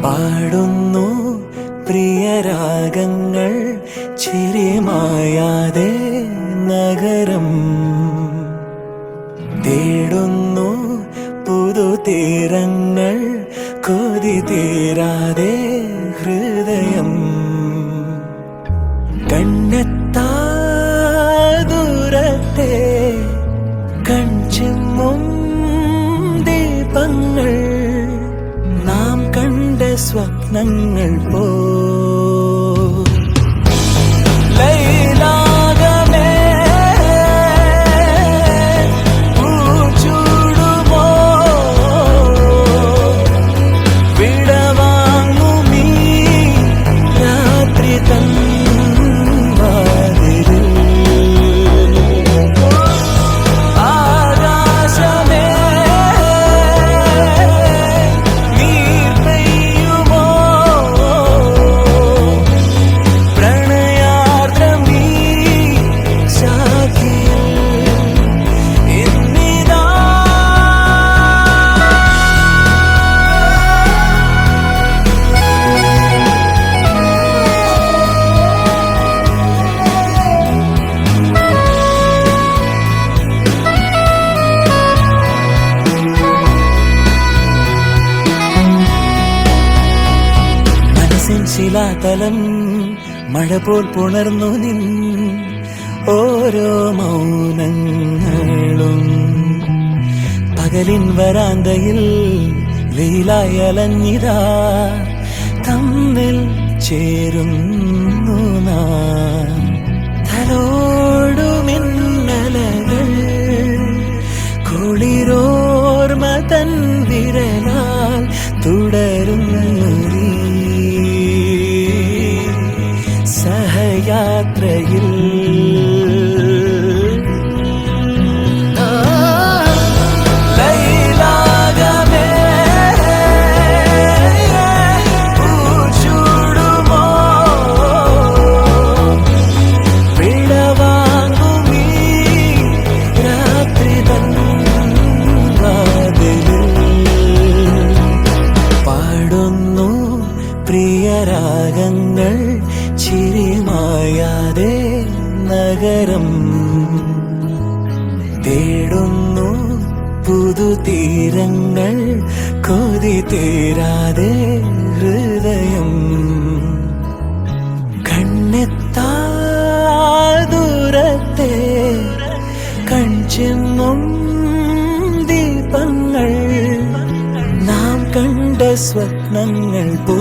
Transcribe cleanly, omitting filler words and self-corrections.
പാടുന്നു പ്രിയരാഗങ്ങൾ ചിരിമായാതെ നഗരം തേടുന്നു പുതുതീരങ്ങൾ കൊതി തീരാതെ ഹൃദയം കണ്ണെത്താ ദൂരത്തെ കൺചിമ്മും ദീപങ്ങൾ നാം കണ്ട സ്വപ്നങ്ങൾ പോ ശിലാതലം മഴ പോൽ പുണർന്നു നിൻ ഓരോ മൗനങ്ങളും പകലിൻ വരാന്തയിൽ വെയിലായി അലഞ്ഞിതാ തമ്മിൽ ചേരുന്നു നാം തലോടുമിന്നലകൾ കുളിരോർമ തൻ വിരലാൽ തുടരുന്നു സഹയാത്രയിൽ പാടുന്നു പ്രിയരാഗങ്ങൾ ചിരിമായാതെ നഗരം തേടുന്നു പുതുതീരങ്ങൾ കൊതി തീരാതെ ഹൃദയം കണ്ണെത്താ ദൂരത്തെ കൺചിമ്മും ദീപങ്ങൾ നാം കണ്ട സ്വപ്നങ്ങൾ പോ